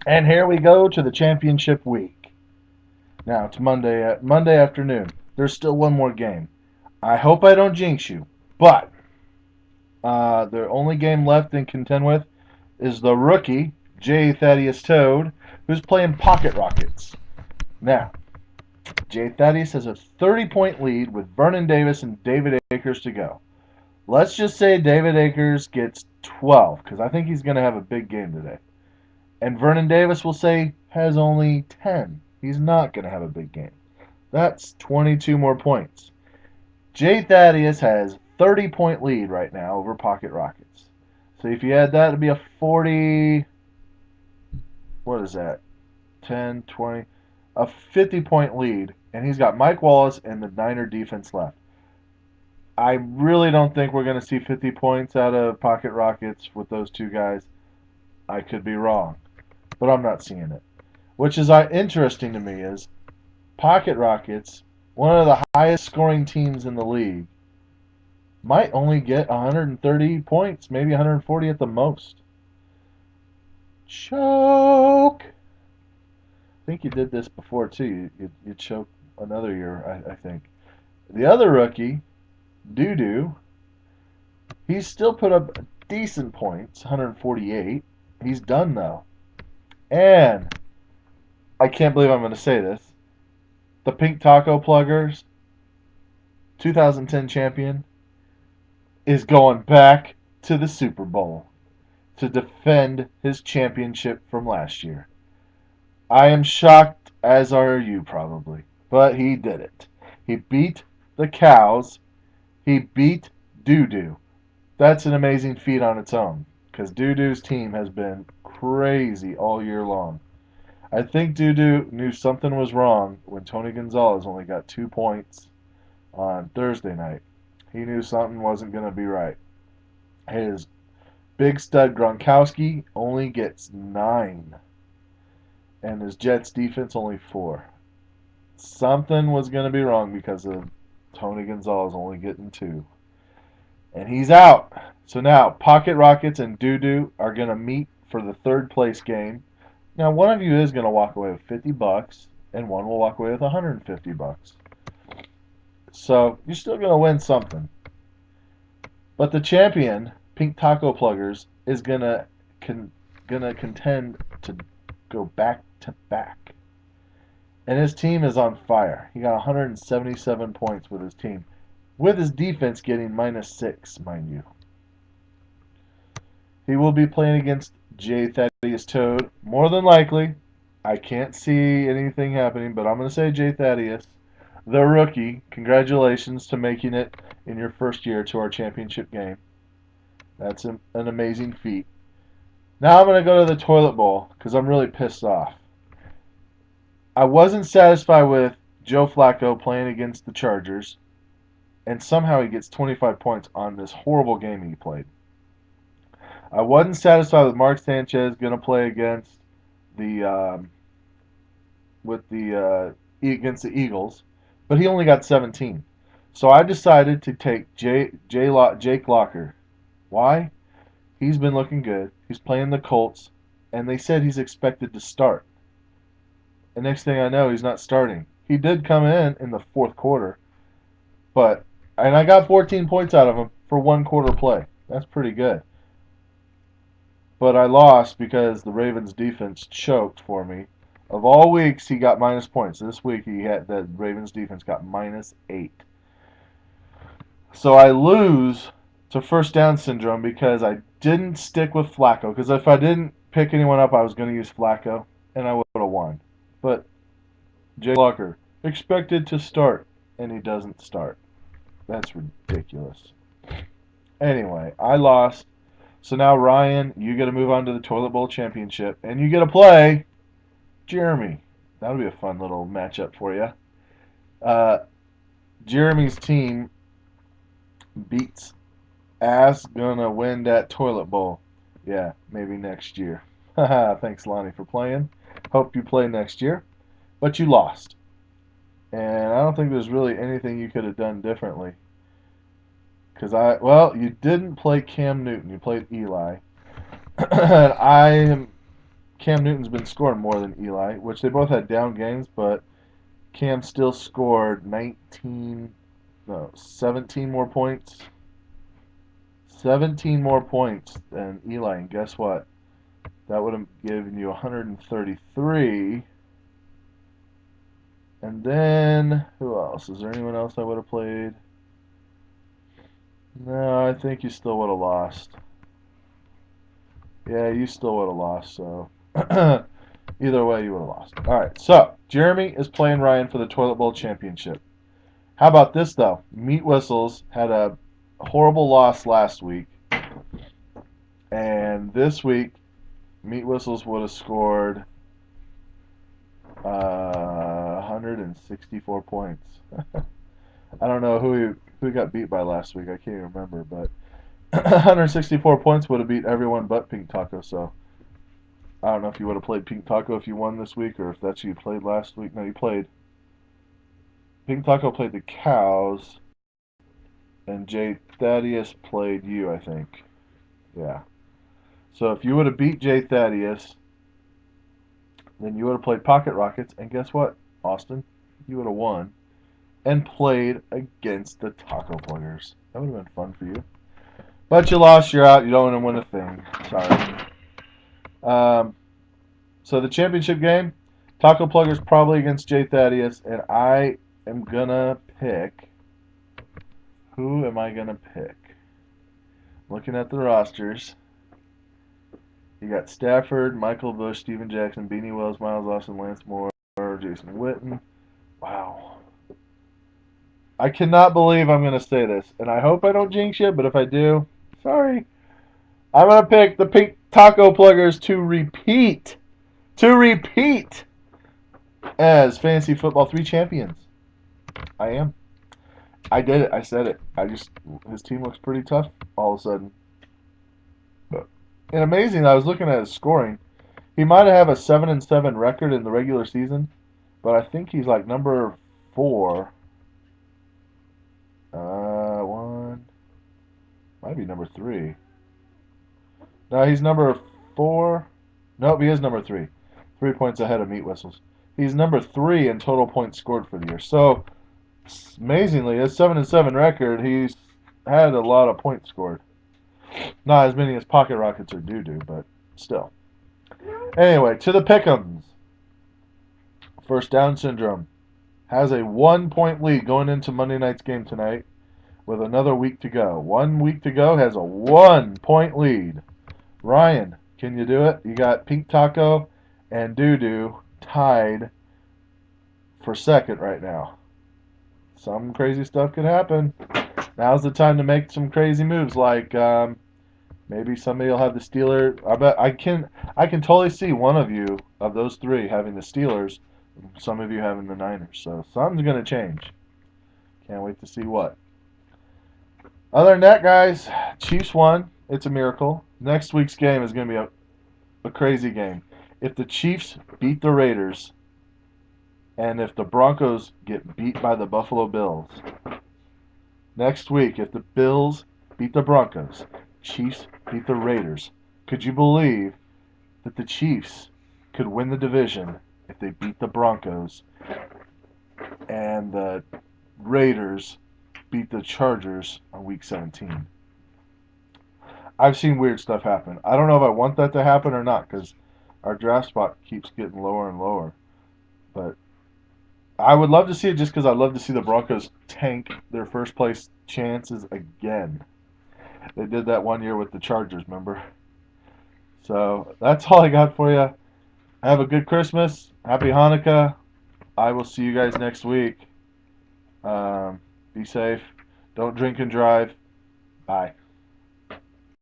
And here we go to the championship week. Now it's Monday afternoon. There's still one more game. I hope I don't jinx you, but the only game left in contend with is the rookie J. Thaddeus Toad, who's playing Pocket Rockets. Now, J. Thaddeus has a 30-point lead with Vernon Davis and David Akers to go. Let's just say David Akers gets 12 because I think he's going to have a big game today. And Vernon Davis will say has only 10. He's not going to have a big game. That's 22 more points. Jay Thaddeus has 30-point lead right now over Pocket Rockets. So if you add that, it'd be a 40. What is that? 10, 20. A 50-point lead. And he's got Mike Wallace and the Niner defense left. I really don't think we're going to see 50 points out of Pocket Rockets with those two guys. I could be wrong, but I'm not seeing it. Which is interesting to me is Pocket Rockets, one of the highest scoring teams in the league, might only get 130 points, maybe 140 at the most. Choke! I think you did this before too. You choked another year, I think. The other rookie, Doo, he's still put up decent points, 148. He's done though. And I can't believe I'm going to say this. The Pink Taco Pluggers 2010 champion is going back to the Super Bowl to defend his championship from last year. I am shocked, as are you probably, but he did it. He beat the Cows. He beat Doo. That's an amazing feat on its own because Doo's team has been crazy all year long. I think Doo knew something was wrong when Tony Gonzalez only got 2 points on Thursday night. He knew something wasn't going to be right. His big stud Gronkowski only gets 9, and his Jets defense only 4. Something was going to be wrong because of Tony Gonzalez only getting 2. And he's out. So now Pocket Rockets and Doo are going to meet for the third place game. Now one of you is going to walk away with $50 and one will walk away with $150. So you're still going to win something. But the champion, Pink Taco Pluggers, is gonna contend to go back to back. And his team is on fire. He got 177 points with his team, with his defense getting -6, mind you. He will be playing against J. Thaddeus Toad, more than likely. I can't see anything happening, but I'm going to say J. Thaddeus, the rookie. Congratulations to making it in your first year to our championship game. That's an amazing feat. Now I'm going to go to the toilet bowl because I'm really pissed off. I wasn't satisfied with Joe Flacco playing against the Chargers, and somehow he gets 25 points on this horrible game he played. I wasn't satisfied with Mark Sanchez going to play against the against the Eagles, but he only got 17. So I decided to take Jake Locker. Why? He's been looking good. He's playing the Colts, and they said he's expected to start. And next thing I know, he's not starting. He did come in the fourth quarter, and I got 14 points out of him for one quarter play. That's pretty good. But I lost because the Ravens defense choked for me. Of all weeks, he got minus points. This week, the Ravens defense got -8. So I lose to first down syndrome because I didn't stick with Flacco. Because if I didn't pick anyone up, I was going to use Flacco, and I would have won. But Jay Locker expected to start, and he doesn't start. That's ridiculous. Anyway, I lost. So now, Ryan, you get to move on to the Toilet Bowl Championship, and you get to play Jeremy. That'll be a fun little matchup for you. Uh, Jeremy's team beats ass gonna win that toilet bowl. Yeah, maybe next year. Haha, thanks Lonnie for playing. Hope you play next year. But you lost. And I don't think there's really anything you could have done differently. You didn't play Cam Newton. You played Eli. And Cam Newton's been scoring more than Eli, which they both had down games, but Cam still scored 17 more points. 17 more points than Eli, and guess what? That would have given you 133. And then, who else? Is there anyone else I would have played? No, I think you still would have lost. Yeah, you still would have lost, so either way, you would have lost. All right, so Jeremy is playing Ryan for the Toilet Bowl Championship. How about this, though? Meat Whistles had a horrible loss last week, and this week, Meat Whistles would have scored 164 points. I don't know who got beat by last week. I can't remember, but 164 points would have beat everyone but Pink Taco. So I don't know if you would have played Pink Taco if you won this week, or if that's who you played last week. No, you played Pink Taco played the Cows, and Jay Thaddeus played you, I think. Yeah. So if you would have beat Jay Thaddeus, then you would have played Pocket Rockets, and guess what, Austin? You would have won and played against the Taco Pluggers. That would have been fun for you. But you lost, you're out, you don't want to win a thing. Sorry. So the championship game, Taco Pluggers probably against Jay Thaddeus, and I am going to pick. Who am I going to pick? Looking at the rosters, you got Stafford, Michael Bush, Steven Jackson, Beanie Wells, Miles Austin, Lance Moore, Jason Witten. Wow. I cannot believe I'm going to say this, and I hope I don't jinx you, but if I do, sorry. I'm going to pick the Pink Taco Pluggers to repeat as Fantasy Football 3 champions. I am. I did it. I said it. His team looks pretty tough all of a sudden. And amazing, I was looking at his scoring. He might have a 7-7 record in the regular season, but I think he's like number 4. Might be number 3. No, he's number 4. Nope, he is number 3. 3 points ahead of Meat Whistles. He's number 3 in total points scored for the year. So, amazingly, his 7-7 record, he's had a lot of points scored. Not as many as Pocket Rockets or Doo-Doo, but still. Anyway, to the Pick'ems. First Down Syndrome has a 1-point lead going into Monday night's game tonight with another week to go. 1 week to go, has a 1-point lead. Ryan, can you do it? You got Pink Taco and Doo-Doo tied for second right now. Some crazy stuff could happen. Now's the time to make some crazy moves, like maybe somebody will have the Steelers. I bet I can totally see one of you of those 3 having the Steelers, some of you having the Niners. So something's gonna change. Can't wait to see what. Other than that, guys, Chiefs won. It's a miracle. Next week's game is going to be a crazy game. If the Chiefs beat the Raiders, and if the Broncos get beat by the Buffalo Bills, next week, if the Bills beat the Broncos, Chiefs beat the Raiders, could you believe that the Chiefs could win the division if they beat the Broncos, and the Raiders beat the Chargers on week 17? I've seen weird stuff happen. I don't know if I want that to happen or not, because our draft spot keeps getting lower and lower. But I would love to see it, just because I'd love to see the Broncos tank their first place chances again. They did that one year with the Chargers, remember? So that's all I got for you. Have a good Christmas. Happy Hanukkah. I will see you guys next week. Be safe. Don't drink and drive. Bye.